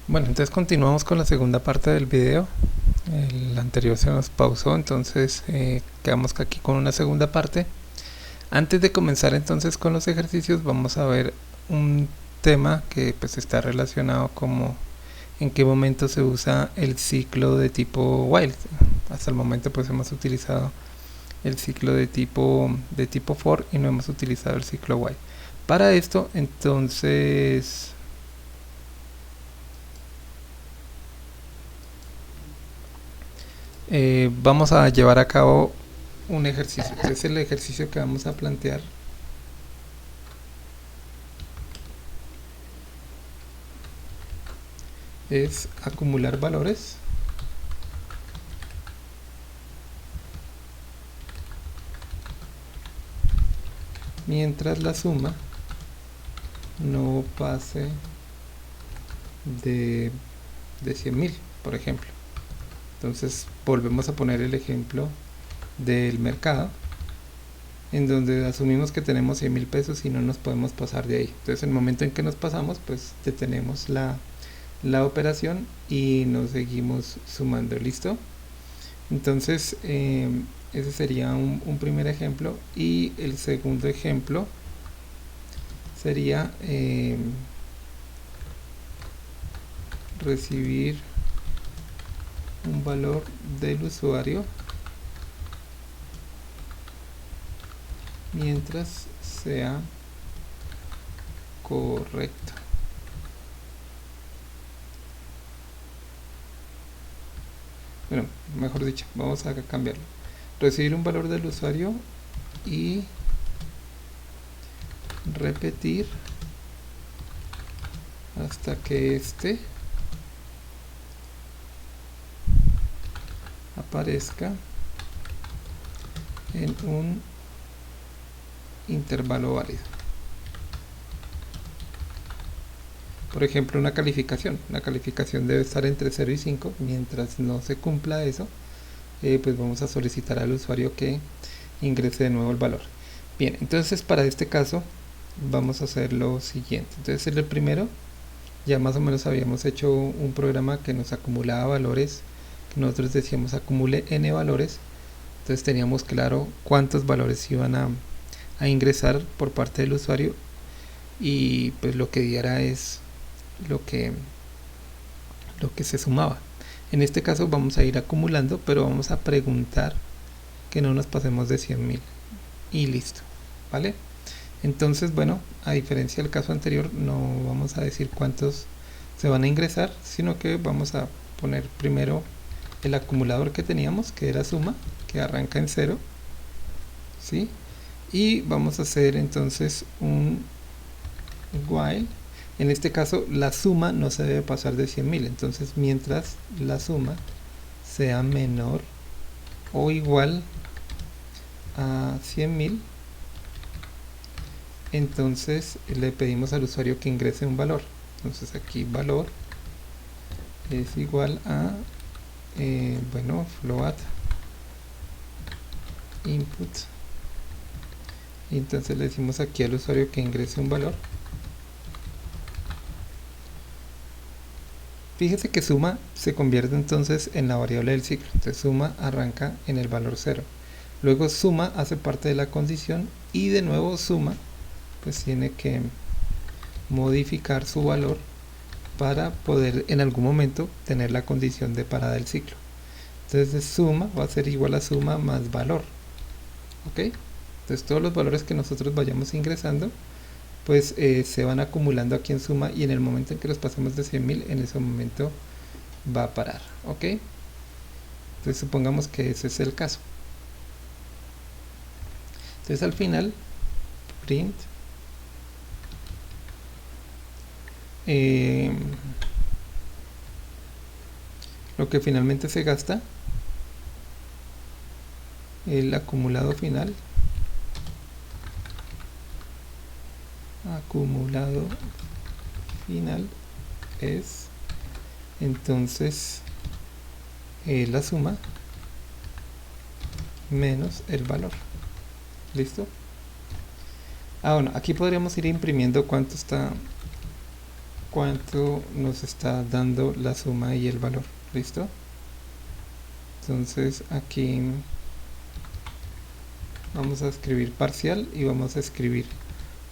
Bueno, entonces continuamos con la segunda parte del video. El anterior se nos pausó, entonces quedamos aquí con una segunda parte. Antes de comenzar entonces con los ejercicios, vamos a ver un tema que pues está relacionado como en qué momento se usa el ciclo de tipo while. Hasta el momento pues hemos utilizado el ciclo de tipo for y no hemos utilizado el ciclo while. Para esto entonces vamos a llevar a cabo un ejercicio. Entonces el ejercicio que vamos a plantear es acumular valores mientras la suma no pase de 100.000, por ejemplo. Entonces volvemos a poner el ejemplo del mercado, en donde asumimos que tenemos 100.000 pesos y no nos podemos pasar de ahí. Entonces en el momento en que nos pasamos, pues detenemos la operación y nos seguimos sumando. ¿Listo? Entonces ese sería un primer ejemplo, y el segundo ejemplo sería recibir un valor del usuario mientras sea correcto. Bueno, mejor dicho, vamos a cambiarlo. Recibir un valor del usuario y repetir hasta que este aparezca en un intervalo válido. Por ejemplo, una calificación debe estar entre 0 y 5. Mientras no se cumpla eso, pues vamos a solicitar al usuario que ingrese de nuevo el valor. Bien, entonces para este caso vamos a hacer lo siguiente. Entonces en el primero ya más o menos habíamos hecho un programa que nos acumulaba valores, que nosotros decíamos acumule n valores. Entonces teníamos claro cuántos valores iban a ingresar por parte del usuario, y pues lo que diera es lo que se sumaba. En este caso vamos a ir acumulando, pero vamos a preguntar que no nos pasemos de 100.000 y listo, ¿vale? Entonces, bueno, a diferencia del caso anterior, no vamos a decir cuántos se van a ingresar, sino que vamos a poner primero el acumulador que teníamos, que era suma, que arranca en 0, ¿sí? Y vamos a hacer entonces un while. En este caso la suma no se debe pasar de 100.000, entonces mientras la suma sea menor o igual a 100.000, entonces le pedimos al usuario que ingrese un valor. Entonces aquí valor es igual a bueno, float input, y entonces le decimos aquí al usuario que ingrese un valor. Fíjese que suma se convierte entonces en la variable del ciclo. Entonces suma arranca en el valor 0. Luego suma hace parte de la condición, y de nuevo suma pues tiene que modificar su valor para poder en algún momento tener la condición de parada del ciclo. Entonces suma va a ser igual a suma más valor. ¿Ok? Entonces todos los valores que nosotros vayamos ingresando pues se van acumulando aquí en suma, y en el momento en que los pasemos de 100.000, en ese momento va a parar. ¿Ok? Entonces supongamos que ese es el caso. Entonces al final print lo que finalmente se gasta, el acumulado final, es entonces la suma menos el valor. ¿Listo? Bueno, aquí podríamos ir imprimiendo cuánto cuánto nos está dando la suma y el valor. ¿Listo? Entonces aquí vamos a escribir parcial y vamos a escribir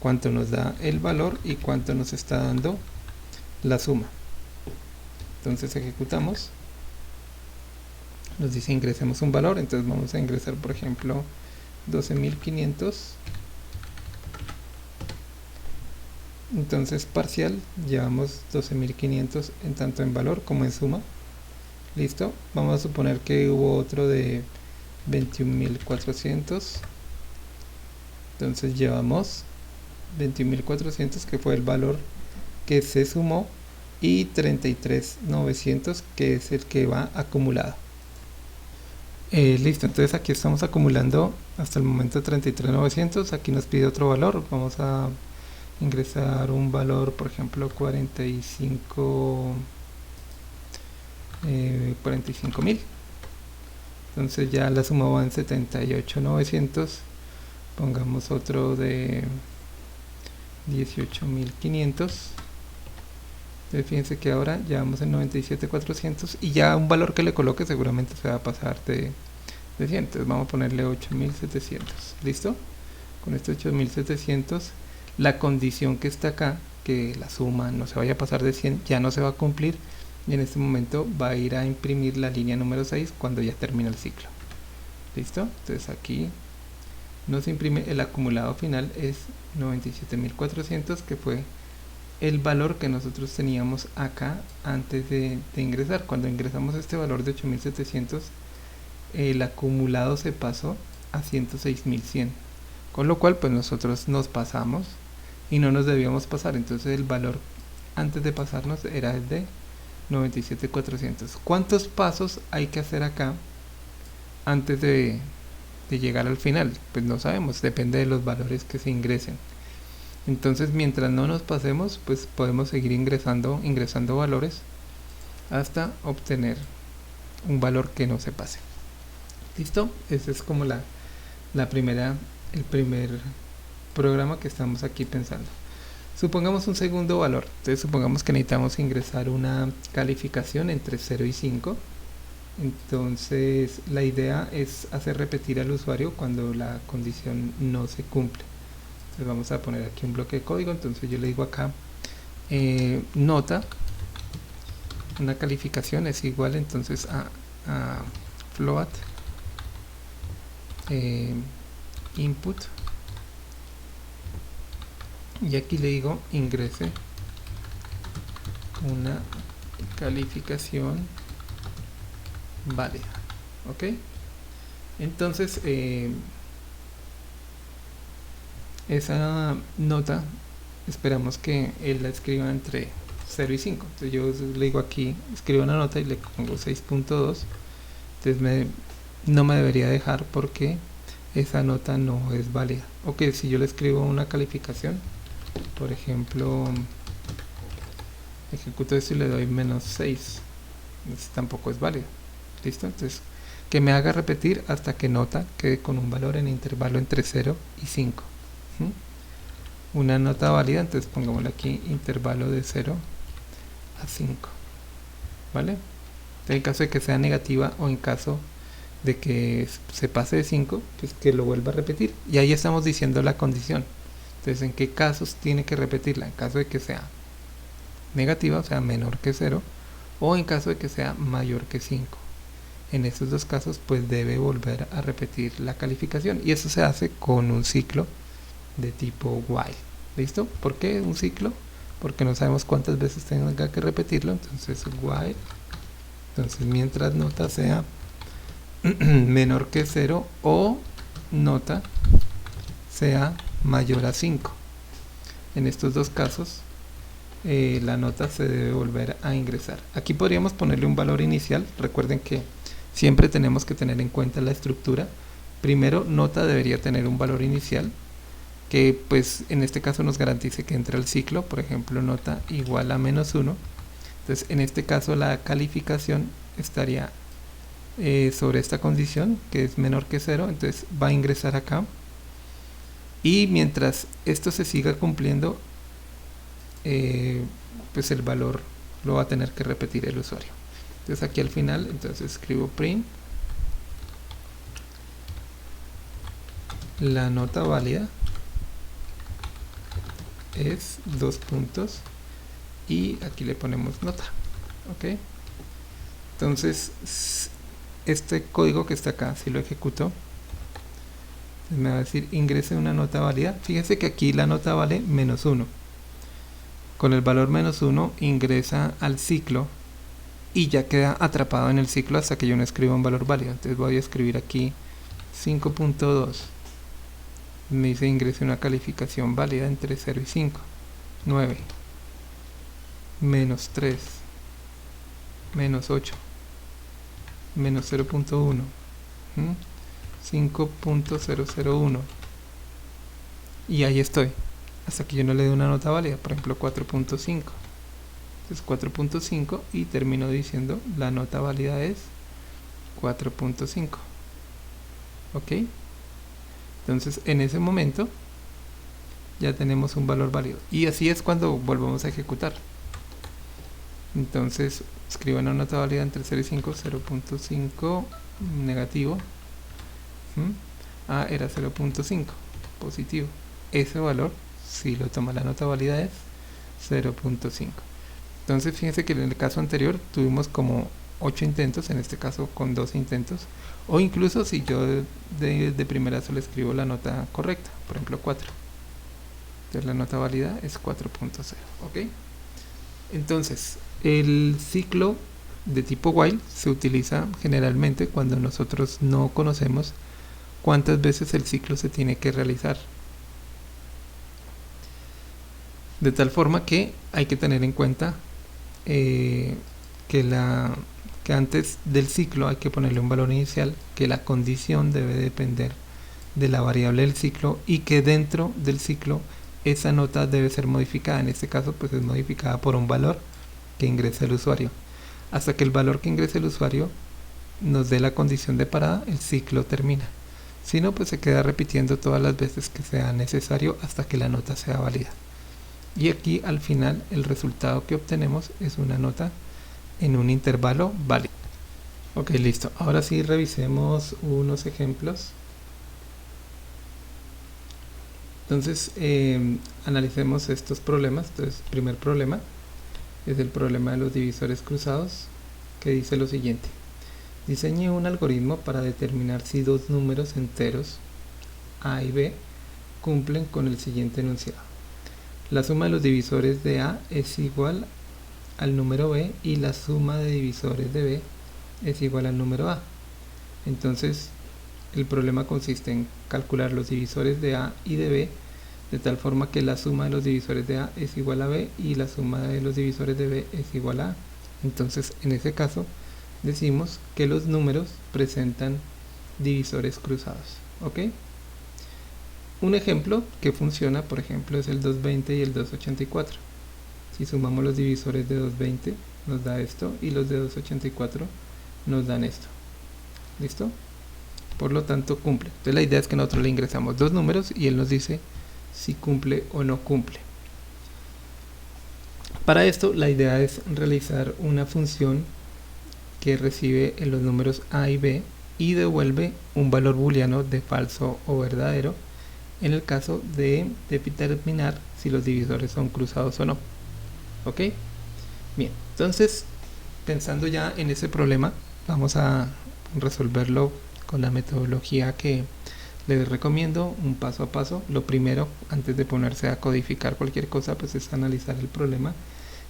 cuánto nos da el valor y cuánto nos está dando la suma. Entonces ejecutamos, nos dice ingresemos un valor, entonces vamos a ingresar por ejemplo 12.500. Entonces parcial, llevamos 12.500 en tanto en valor como en suma. Listo, vamos a suponer que hubo otro de 21.400. Entonces llevamos 21.400 que fue el valor que se sumó y 33.900 que es el que va acumulado. Listo, entonces aquí estamos acumulando hasta el momento 33.900. Aquí nos pide otro valor, vamos a ingresar un valor, por ejemplo 45.000. Entonces ya la suma va en 78.900. Pongamos otro de 18.500. Entonces fíjense que ahora ya vamos en 97.400 y ya un valor que le coloque seguramente se va a pasar de 100. Entonces vamos a ponerle 8.700. ¿Listo? Con estos 8.700 la condición que está acá, que la suma no se vaya a pasar de 100, ya no se va a cumplir y en este momento va a ir a imprimir la línea número 6 cuando ya termine el ciclo. ¿Listo? Entonces aquí nos imprime el acumulado final, es 97.400, que fue el valor que nosotros teníamos acá antes de ingresar. Cuando ingresamos este valor de 8.700, el acumulado se pasó a 106.100, con lo cual pues nosotros nos pasamos y no nos debíamos pasar. Entonces el valor antes de pasarnos era el de 97.400. ¿Cuántos pasos hay que hacer acá antes de llegar al final? Pues no sabemos, depende de los valores que se ingresen. Entonces mientras no nos pasemos, pues podemos seguir ingresando valores hasta obtener un valor que no se pase. ¿Listo? Ese es como el primer programa que estamos aquí pensando. Supongamos un segundo valor. Entonces supongamos que necesitamos ingresar una calificación entre 0 y 5. Entonces la idea es hacer repetir al usuario cuando la condición no se cumple. Entonces vamos a poner aquí un bloque de código. Entonces yo le digo acá nota, una calificación es igual entonces a float input, y aquí le digo ingrese una calificación válida. Ok, entonces esa nota esperamos que él la escriba entre 0 y 5. Entonces yo le digo aquí escribo una nota y le pongo 6.2. entonces no me debería dejar porque esa nota no es válida. Ok, si yo le escribo una calificación, por ejemplo ejecuto esto y le doy -6, tampoco es válido. ¿Listo? Entonces que me haga repetir hasta que nota quede con un valor en intervalo entre 0 y 5. Una nota válida, entonces pongámosle aquí intervalo de 0 a 5. ¿Vale? En caso de que sea negativa o en caso de que se pase de 5, pues que lo vuelva a repetir. Y ahí estamos diciendo la condición. Entonces, ¿en qué casos tiene que repetirla? En caso de que sea negativa, o sea, menor que 0, o en caso de que sea mayor que 5. En estos dos casos, pues debe volver a repetir la calificación. Y eso se hace con un ciclo de tipo while. ¿Listo? ¿Por qué un ciclo? Porque no sabemos cuántas veces tenga que repetirlo. Entonces, while. Entonces, mientras nota sea menor que 0 o nota sea mayor a 5. En estos dos casos la nota se debe volver a ingresar. Aquí podríamos ponerle un valor inicial. Recuerden que siempre tenemos que tener en cuenta la estructura. Primero, nota debería tener un valor inicial que pues en este caso nos garantice que entre al ciclo. Por ejemplo, nota igual a -1. Entonces en este caso la calificación estaría sobre esta condición que es menor que 0, entonces va a ingresar acá y mientras esto se siga cumpliendo pues el valor lo va a tener que repetir el usuario. Entonces aquí al final, entonces escribo print la nota válida es 2 puntos y aquí le ponemos nota. Ok, entonces este código que está acá, si lo ejecuto, me va a decir ingrese una nota válida. Fíjense que aquí la nota vale -1. Con el valor -1 ingresa al ciclo y ya queda atrapado en el ciclo hasta que yo no escriba un valor válido. Entonces voy a escribir aquí 5.2. Me dice ingrese una calificación válida entre 0 y 5. 9, -3, -8, -0.1, 5.001 y ahí estoy hasta que yo no le dé una nota válida, por ejemplo 4.5. entonces 4.5 y termino diciendo la nota válida es 4.5. ok, entonces en ese momento ya tenemos un valor válido y así es cuando volvemos a ejecutar. Entonces escribo una nota válida entre 0 y 5, 0.5 negativo, era 0.5 positivo. Ese valor, si lo toma la nota válida, es 0.5. entonces fíjense que en el caso anterior tuvimos como 8 intentos, en este caso con 2 intentos, o incluso si yo de primera solo escribo la nota correcta, por ejemplo 4, entonces la nota válida es 4.0. ok, entonces el ciclo de tipo while se utiliza generalmente cuando nosotros no conocemos cuántas veces el ciclo se tiene que realizar, de tal forma que hay que tener en cuenta que antes del ciclo hay que ponerle un valor inicial, que la condición debe depender de la variable del ciclo y que dentro del ciclo esa nota debe ser modificada. En este caso pues es modificada por un valor que ingresa el usuario. Hasta que el valor que ingrese el usuario nos dé la condición de parada, el ciclo termina. Si no, pues se queda repitiendo todas las veces que sea necesario hasta que la nota sea válida. Y aquí al final el resultado que obtenemos es una nota en un intervalo válido. Ok, listo. Ahora sí revisemos unos ejemplos. Entonces analicemos estos problemas. Entonces, primer problema es el problema de los divisores cruzados, que dice lo siguiente: diseñe un algoritmo para determinar si dos números enteros a y b cumplen con el siguiente enunciado. La suma de los divisores de a es igual al número b y la suma de divisores de b es igual al número a. Entonces el problema consiste en calcular los divisores de a y de b de tal forma que la suma de los divisores de a es igual a b y la suma de los divisores de b es igual a a. Entonces en ese caso decimos que los números presentan divisores cruzados. ¿Ok? Un ejemplo que funciona, por ejemplo, es el 220 y el 284. Si sumamos los divisores de 220 nos da esto y los de 284 nos dan esto. ¿Listo? Por lo tanto cumple. Entonces la idea es que nosotros le ingresamos dos números y él nos dice si cumple o no cumple. Para esto la idea es realizar una función que recibe en los números a y b y devuelve un valor booleano de falso o verdadero en el caso de determinar si los divisores son cruzados o no. ¿Ok? Bien, entonces pensando ya en ese problema, vamos a resolverlo con la metodología que les recomiendo, un paso a paso. Lo primero, antes de ponerse a codificar cualquier cosa, pues es analizar el problema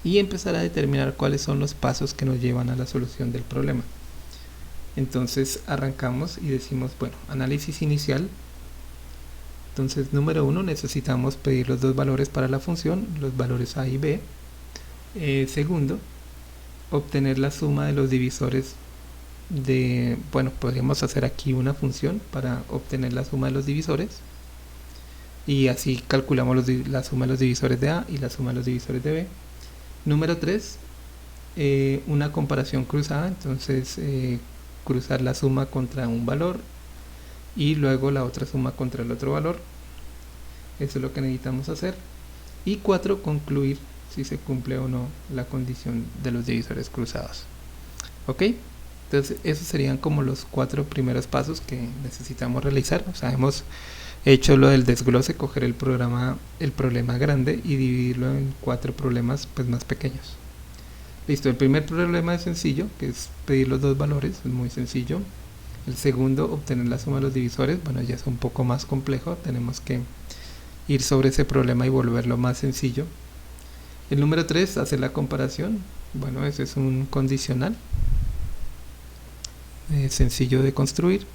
y empezar a determinar cuáles son los pasos que nos llevan a la solución del problema. Entonces arrancamos y decimos, bueno, análisis inicial. Entonces número 1, necesitamos pedir los dos valores para la función, los valores a y b. Segundo, obtener la suma de los divisores de, bueno, podríamos hacer aquí una función para obtener la suma de los divisores y así calculamos la suma de los divisores de a y la suma de los divisores de b. Número 3, una comparación cruzada, entonces cruzar la suma contra un valor y luego la otra suma contra el otro valor. Eso es lo que necesitamos hacer. Y 4, concluir si se cumple o no la condición de los divisores cruzados. ¿Ok? Entonces esos serían como los 4 primeros pasos que necesitamos realizar. O sea, hemos hecho lo del desglose, coger el problema grande y dividirlo en 4 problemas pues más pequeños. Listo, el primer problema es sencillo, que es pedir los dos valores, es muy sencillo. El segundo, obtener la suma de los divisores, bueno, ya es un poco más complejo, tenemos que ir sobre ese problema y volverlo más sencillo. El número 3, hacer la comparación, bueno, ese es un condicional, sencillo de construir.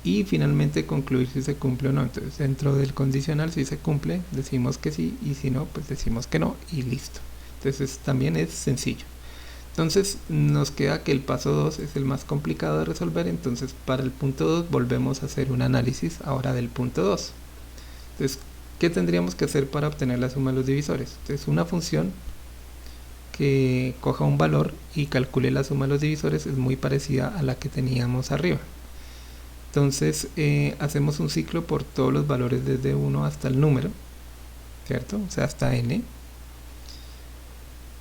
Y finalmente concluir si se cumple o no. Entonces dentro del condicional, si se cumple, decimos que sí, y si no, pues decimos que no, y listo. Entonces también es sencillo. Entonces nos queda que el paso 2 es el más complicado de resolver. Entonces para el punto 2 volvemos a hacer un análisis ahora del punto 2. Entonces, ¿qué tendríamos que hacer para obtener la suma de los divisores? Entonces una función que coja un valor y calcule la suma de los divisores es muy parecida a la que teníamos arriba. Entonces hacemos un ciclo por todos los valores desde 1 hasta el número, ¿cierto? O sea, hasta n.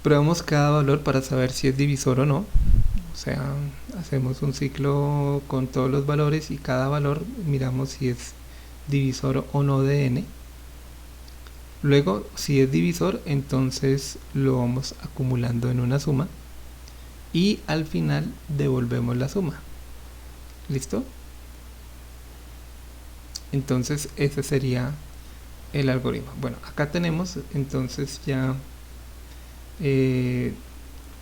Probamos cada valor para saber si es divisor o no. O sea, hacemos un ciclo con todos los valores y cada valor miramos si es divisor o no de n. Luego, si es divisor, entonces lo vamos acumulando en una suma y al final devolvemos la suma. ¿Listo? Entonces ese sería el algoritmo. Bueno, acá tenemos entonces ya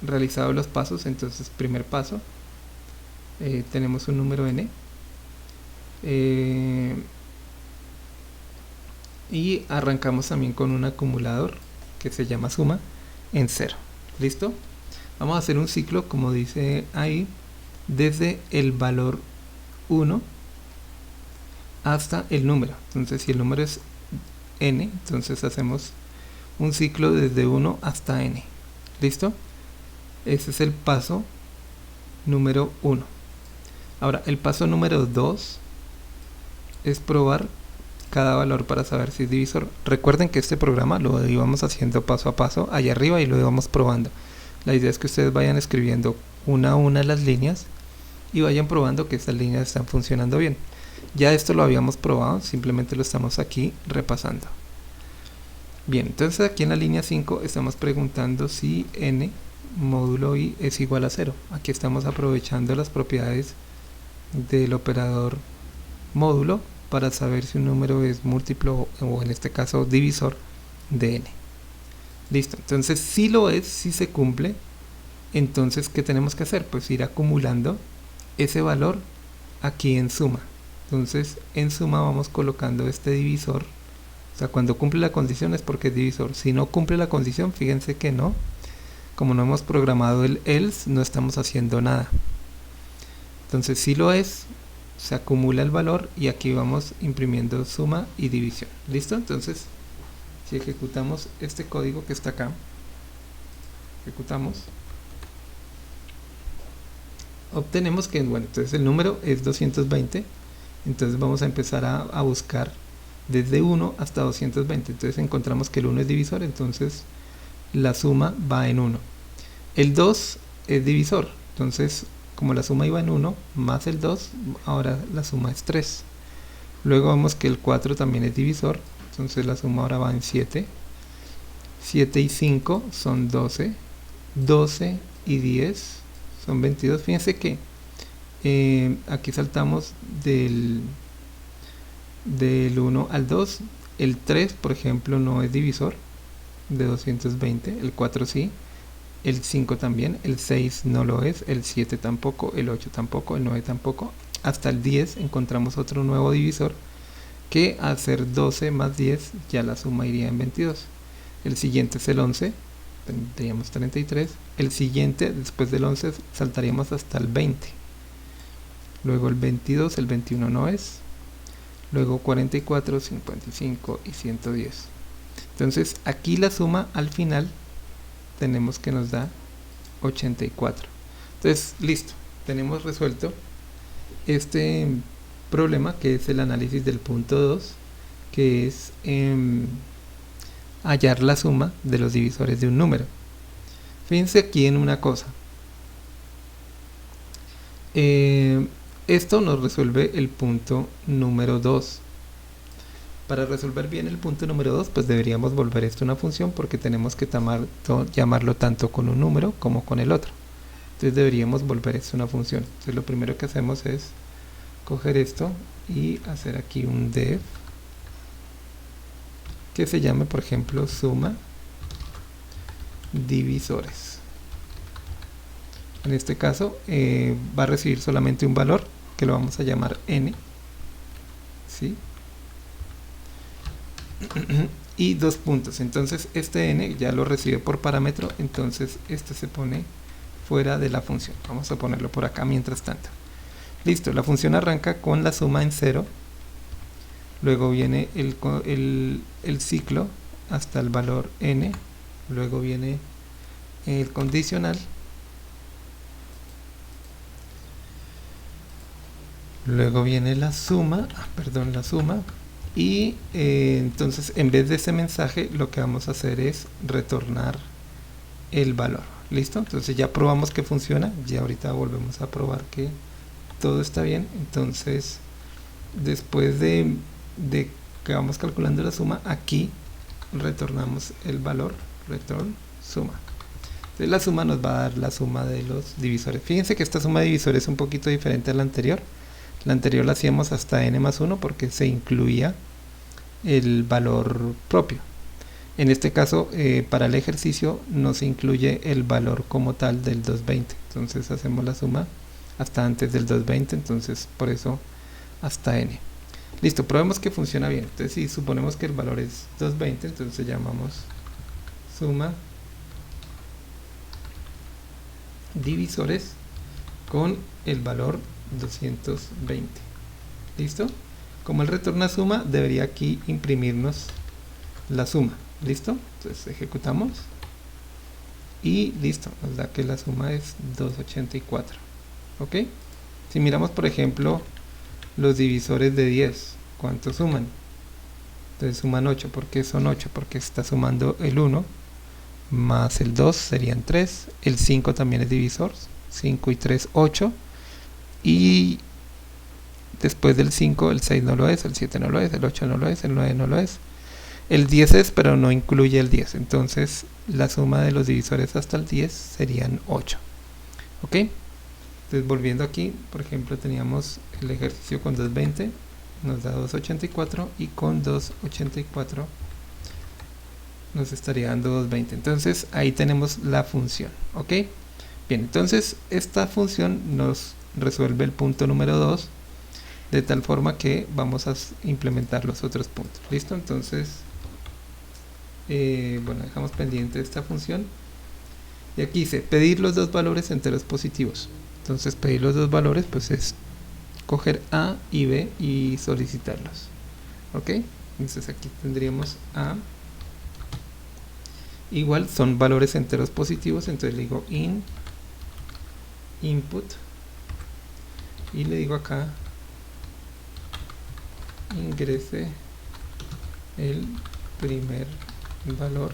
realizados los pasos. Entonces primer paso, tenemos un número n y arrancamos también con un acumulador que se llama suma en 0. ¿Listo? Vamos a hacer un ciclo, como dice ahí, desde el valor 1 hasta el número. Entonces si el número es n, entonces hacemos un ciclo desde 1 hasta n. ¿Listo? Ese es el paso número 1. Ahora el paso número 2 es probar cada valor para saber si es divisor. Recuerden que este programa lo íbamos haciendo paso a paso allá arriba y lo íbamos probando. La idea es que ustedes vayan escribiendo una a una las líneas y vayan probando que estas líneas están funcionando bien. Ya esto lo habíamos probado, simplemente lo estamos aquí repasando. Bien, entonces aquí en la línea 5 estamos preguntando si n módulo i es igual a 0. Aquí estamos aprovechando las propiedades del operador módulo para saber si un número es múltiplo o en este caso divisor de n. Listo, entonces si lo es, si se cumple, entonces ¿qué tenemos que hacer? Pues ir acumulando ese valor aquí en suma. Entonces en suma vamos colocando este divisor. O sea, cuando cumple la condición es porque es divisor. Si no cumple la condición, fíjense que no. Como no hemos programado el else, no estamos haciendo nada. Entonces si lo es, se acumula el valor y aquí vamos imprimiendo suma y división. ¿Listo? Entonces si ejecutamos este código que está acá, ejecutamos, obtenemos que, bueno, entonces el número es 220. Entonces vamos a empezar a buscar desde 1 hasta 220. Entonces encontramos que el 1 es divisor, entonces la suma va en 1. El 2 es divisor, entonces como la suma iba en 1 más el 2, ahora la suma es 3. Luego vemos que el 4 también es divisor, entonces la suma ahora va en 7. 7 y 5 son 12. 12 y 10 son 22. Fíjense que aquí saltamos del 1 al 2. El 3, por ejemplo, no es divisor de 220. El 4 sí. El 5 también. El 6 no lo es. El 7 tampoco. El 8 tampoco. El 9 tampoco. Hasta el 10 encontramos otro nuevo divisor, que al ser 12 más 10 ya la suma iría en 22. El siguiente es el 11. Tendríamos 33. El siguiente, después del 11, saltaríamos hasta el 20. Luego el 22, el 21 no es. Luego 44, 55 y 110. Entonces aquí la suma al final tenemos que nos da 84. Entonces listo, tenemos resuelto este problema, que es el análisis del punto 2, que es hallar la suma de los divisores de un número. Fíjense aquí en una cosa. Esto nos resuelve el punto número 2. Para resolver bien el punto número 2, pues deberíamos volver esto una función, porque tenemos que llamarlo tanto con un número como con el otro. Entonces deberíamos volver esto una función. Entonces lo primero que hacemos es coger esto y hacer aquí un def que se llame, por ejemplo, suma divisores. En este caso va a recibir solamente un valor que lo vamos a llamar n, ¿sí? Y 2 puntos. Entonces este n ya lo recibe por parámetro, entonces este se pone fuera de la función. Vamos a ponerlo por acá mientras tanto. Listo, la función arranca con la suma en 0, luego viene el ciclo hasta el valor n, luego viene el condicional, luego viene la suma, y entonces en vez de ese mensaje lo que vamos a hacer es retornar el valor. ¿Listo? Entonces ya probamos que funciona, ya ahorita volvemos a probar que todo está bien. Entonces después de que vamos calculando la suma, aquí retornamos el valor, return suma. Entonces la suma nos va a dar la suma de los divisores. Fíjense que esta suma de divisores es un poquito diferente a la anterior. La anterior la hacíamos hasta n más 1 porque se incluía el valor propio. En este caso, para el ejercicio no se incluye el valor como tal del 220. Entonces hacemos la suma hasta antes del 220, entonces por eso hasta n. Listo, probemos que funciona bien. Entonces si suponemos que el valor es 220, entonces llamamos suma divisores con el valor 220. ¿Listo? Como él retorna suma, debería aquí imprimirnos la suma. ¿Listo? Entonces ejecutamos y listo, nos da que la suma es 284. ¿Ok? Si miramos, por ejemplo, los divisores de 10, ¿cuánto suman? Entonces suman 8. ¿Por qué son 8? Porque está sumando el 1 más el 2 serían 3. El 5 también es divisor. 5 y 3, 8. Y después del 5, el 6 no lo es, el 7 no lo es, el 8 no lo es, el 9 no lo es. El 10 es, pero no incluye el 10. Entonces la suma de los divisores hasta el 10 serían 8. ¿Ok? Entonces volviendo aquí, por ejemplo, teníamos el ejercicio con 220, nos da 284, y con 284 nos estaría dando 220. Entonces ahí tenemos la función. ¿Ok? Bien, entonces esta función nos resuelve el punto número 2, de tal forma que vamos a implementar los otros puntos. ¿Listo? Entonces, bueno, dejamos pendiente esta función. Y aquí dice, pedir los dos valores enteros positivos. Entonces, pedir los dos valores, pues es coger A y B y solicitarlos. ¿Ok? Entonces aquí tendríamos A. Igual son valores enteros positivos, entonces le digo input, y le digo acá ingrese el primer valor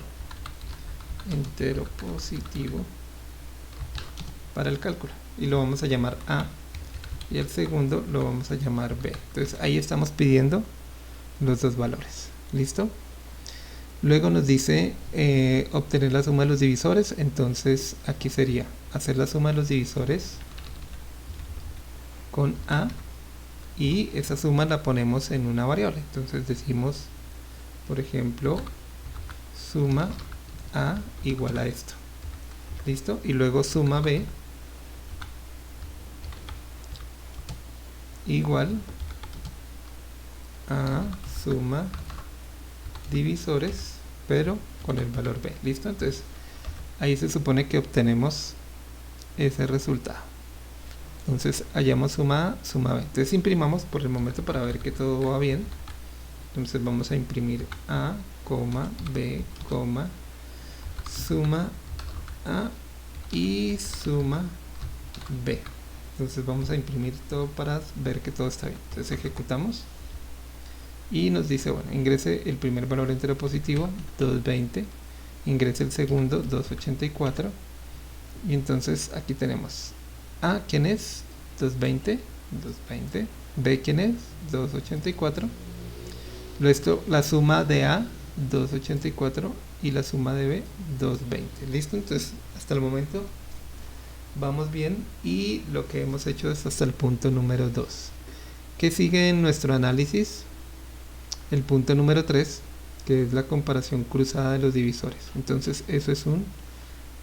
entero positivo para el cálculo, y lo vamos a llamar A, y el segundo lo vamos a llamar B. Entonces ahí estamos pidiendo los dos valores. ¿Listo? Luego nos dice obtener la suma de los divisores. Entonces aquí sería hacer la suma de los divisores con A, y esa suma la ponemos en una variable. Entonces decimos, por ejemplo, suma A igual a esto. ¿Listo? Y luego suma B igual a suma divisores, pero con el valor B. ¿Listo? Entonces ahí se supone que obtenemos ese resultado. Entonces hallamos suma A, suma B. Entonces imprimamos por el momento para ver que todo va bien. Entonces vamos a imprimir A, B, suma A y suma B. Entonces vamos a imprimir todo para ver que todo está bien. Entonces ejecutamos y nos dice, bueno, ingrese el primer valor entero positivo, 220, ingrese el segundo, 284, y entonces aquí tenemos A, ¿quién es? 220, 220, B, ¿quién es? 284, esto, la suma de A, 284, y la suma de B, 220, ¿listo? Entonces, hasta el momento vamos bien, y lo que hemos hecho es hasta el punto número 2. ¿Qué sigue en nuestro análisis? El punto número 3, que es la comparación cruzada de los divisores. Entonces eso es un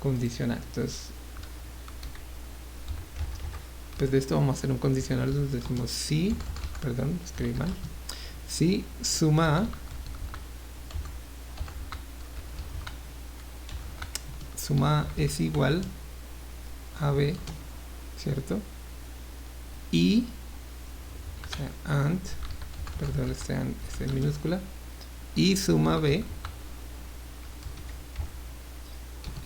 condicional. Entonces, pues de esto vamos a hacer un condicional donde decimos si, perdón, escribí mal, si suma A es igual a B, ¿cierto? Y, o sea, and, perdón, este es en minúscula, y suma B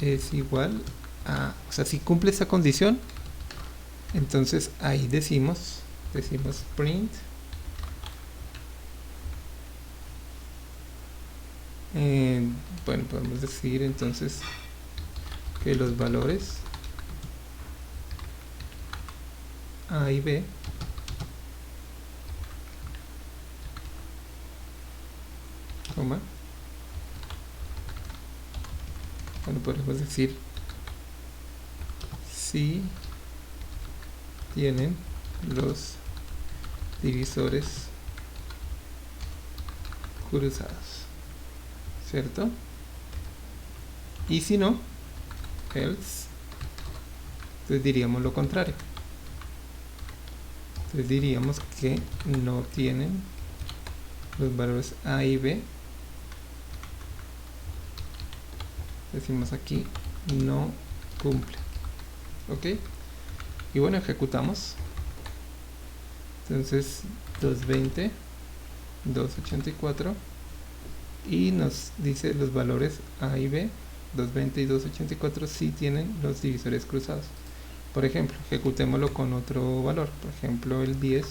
es igual a, o sea, si cumple esa condición, entonces ahí decimos print bueno, podemos decir entonces que los valores A y B coma, bueno, podemos decir si tienen los divisores cruzados, ¿cierto? Y si no, else, entonces diríamos lo contrario. Entonces diríamos que no tienen los valores A y B. Decimos aquí no cumple. ¿Ok? Y bueno, ejecutamos. Entonces 220, 284, y nos dice los valores A y B, 220 y 284 sí tienen los divisores cruzados. Por ejemplo, ejecutémoslo con otro valor, por ejemplo el 10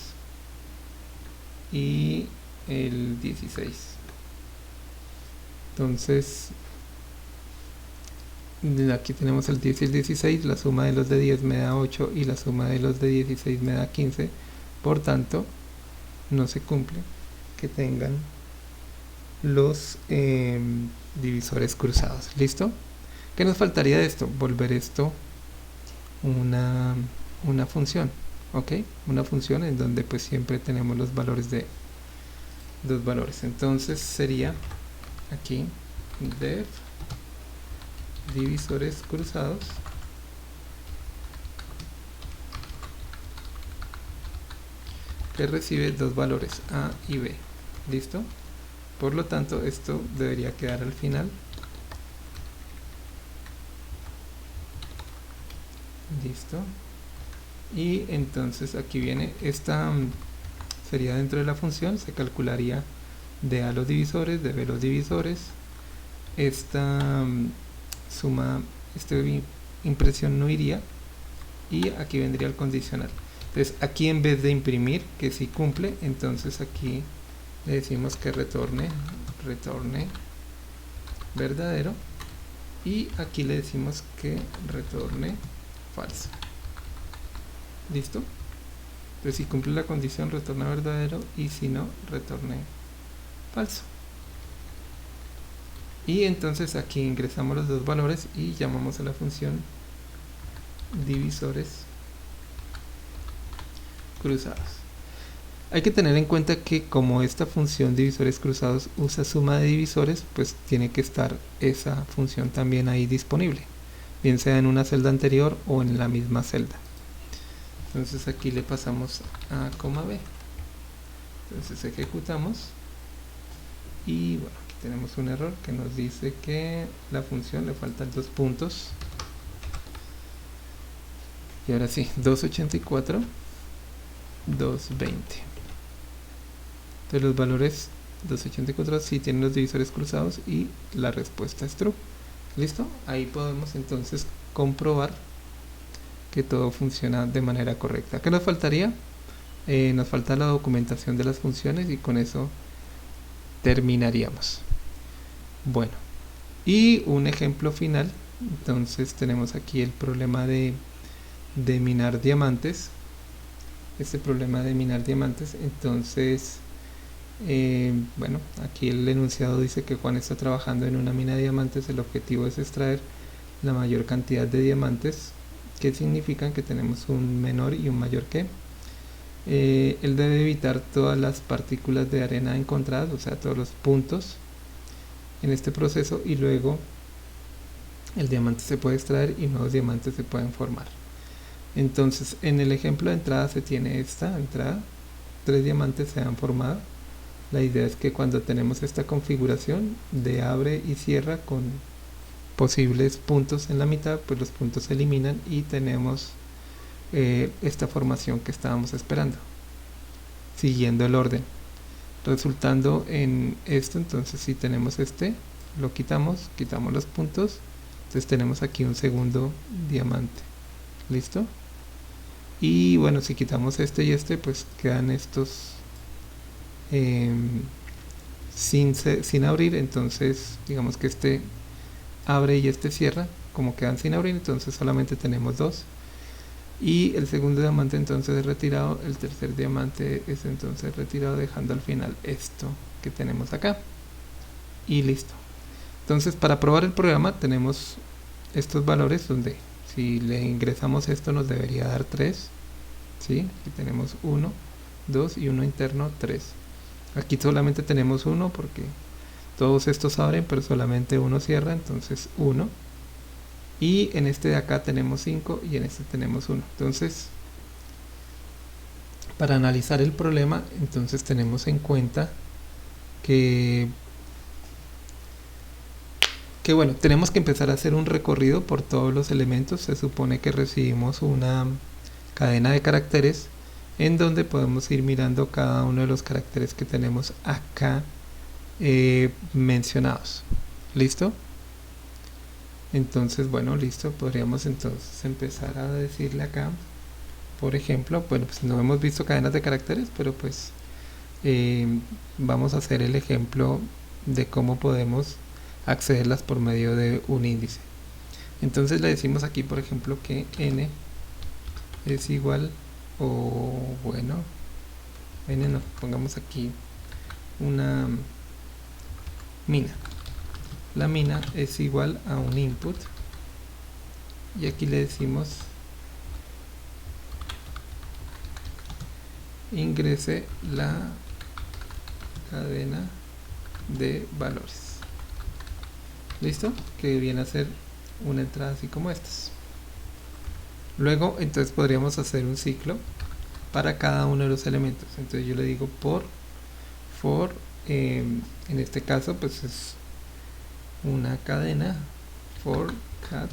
y el 16. Entonces aquí tenemos el 10 y el 16, la suma de los de 10 me da 8 y la suma de los de 16 me da 15, por tanto no se cumple que tengan los divisores cruzados. ¿Listo? ¿Qué nos faltaría de esto? Volver esto una función, ¿ok? Una función en donde pues siempre tenemos los valores de dos valores. Entonces sería aquí def divisores cruzados que recibe dos valores A y B. ¿Listo? Por lo tanto, esto debería quedar al final. Listo. Y entonces aquí viene esta, sería dentro de la función, se calcularía de A los divisores, de B los divisores. Esta suma, esta impresión no iría, y aquí vendría el condicional. Entonces aquí en vez de imprimir que si cumple, entonces aquí le decimos que retorne verdadero, y aquí le decimos que retorne falso. ¿Listo? Entonces si cumple la condición retorna verdadero, y si no, retorne falso. Y entonces aquí ingresamos los dos valores y llamamos a la función divisores cruzados. Hay que tener en cuenta que como esta función divisores cruzados usa suma de divisores, pues tiene que estar esa función también ahí disponible, bien sea en una celda anterior o en la misma celda. Entonces aquí le pasamos A, B. Entonces ejecutamos y bueno, aquí tenemos un error que nos dice que la función le faltan 2 puntos. Y ahora sí, 284, 220. Entonces los valores 284 sí tienen los divisores cruzados y la respuesta es true. ¿Listo? Ahí podemos entonces comprobar que todo funciona de manera correcta. ¿Qué nos faltaría? Nos falta la documentación de las funciones, y con eso terminaríamos. Bueno, y un ejemplo final. Entonces tenemos aquí el problema de minar diamantes. Este problema de minar diamantes. Entonces, bueno, aquí el enunciado dice que Juan está trabajando en una mina de diamantes. El objetivo es extraer la mayor cantidad de diamantes, que significan que tenemos un menor y un mayor que. Él debe evitar todas las partículas de arena encontradas, o sea, todos los puntos en este proceso, y luego el diamante se puede extraer y nuevos diamantes se pueden formar. Entonces, en el ejemplo de entrada se tiene esta entrada, 3 diamantes se han formado. La idea es que cuando tenemos esta configuración de abre y cierra con posibles puntos en la mitad, pues los puntos se eliminan y tenemos esta formación que estábamos esperando, siguiendo el orden, resultando en esto. Entonces, si tenemos lo quitamos los puntos, entonces tenemos aquí un segundo diamante. ¿Listo? Y bueno, si quitamos y pues quedan estos sin abrir. Entonces digamos que abre y cierra, como quedan sin abrir, entonces solamente tenemos 2. Y el segundo diamante entonces es retirado, el tercer diamante es entonces retirado, dejando al final esto que tenemos acá. Y listo. Entonces, para probar el programa tenemos estos valores donde si le ingresamos esto nos debería dar 3, ¿sí? Aquí tenemos 1, 2 y 1 interno 3. Aquí solamente tenemos 1 porque todos estos abren pero solamente uno cierra, entonces 1. Y en este de acá tenemos 5 y en este tenemos 1. Entonces, para analizar el problema, entonces tenemos en cuenta que bueno, tenemos que empezar a hacer un recorrido por todos los elementos. Se supone que recibimos una cadena de caracteres en donde podemos ir mirando cada uno de los caracteres que tenemos acá mencionados. ¿Listo? Entonces, bueno, listo. Podríamos entonces empezar a decirle acá, por ejemplo, bueno, pues no hemos visto cadenas de caracteres, pero pues vamos a hacer el ejemplo de cómo podemos accederlas por medio de un índice. Entonces le decimos aquí, por ejemplo, que n es igual, o bueno, n no, pongamos aquí una mina. La mina es igual a un input, y aquí le decimos ingrese la cadena de valores. ¿Listo? Que viene a ser una entrada así como estas. Luego, entonces podríamos hacer un ciclo para cada uno de los elementos. Entonces yo le digo for, en este caso pues es una cadena for cat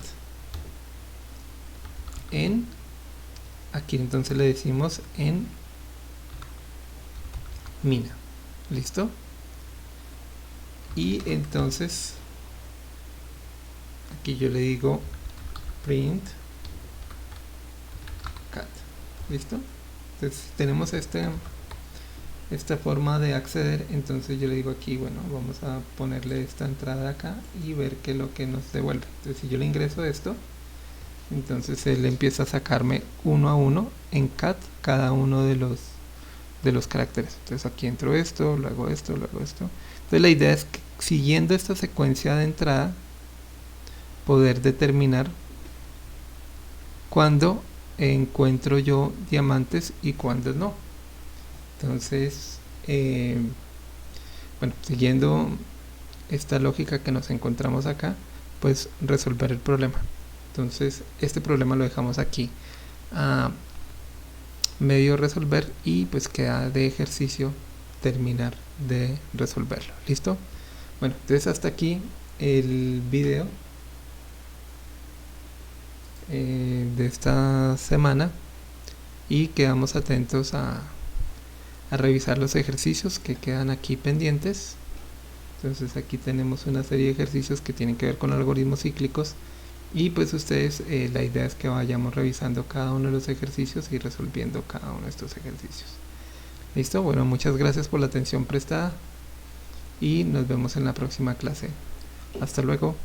en, aquí entonces le decimos en mina. ¿Listo? Y entonces aquí yo le digo print cat. ¿Listo? Entonces tenemos esta forma de acceder. Entonces yo le digo aquí, bueno, vamos a ponerle esta entrada acá y ver qué es lo que nos devuelve. Entonces si yo le ingreso esto, entonces él empieza a sacarme uno a uno en cat cada uno de los caracteres. Entonces aquí entro esto, luego esto, luego esto. Entonces la idea es que siguiendo esta secuencia de entrada poder determinar cuándo encuentro yo diamantes y cuándo no. Entonces, bueno, siguiendo esta lógica que nos encontramos acá, pues resolver el problema. Entonces, este problema lo dejamos aquí a medio resolver, y pues queda de ejercicio terminar de resolverlo. ¿Listo? Bueno, entonces hasta aquí el video de esta semana, y quedamos atentos a revisar los ejercicios que quedan aquí pendientes. Entonces aquí tenemos una serie de ejercicios que tienen que ver con algoritmos cíclicos, y pues ustedes, la idea es que vayamos revisando cada uno de los ejercicios y resolviendo cada uno de estos ejercicios. ¿Listo? Bueno, muchas gracias por la atención prestada y nos vemos en la próxima clase. Hasta luego.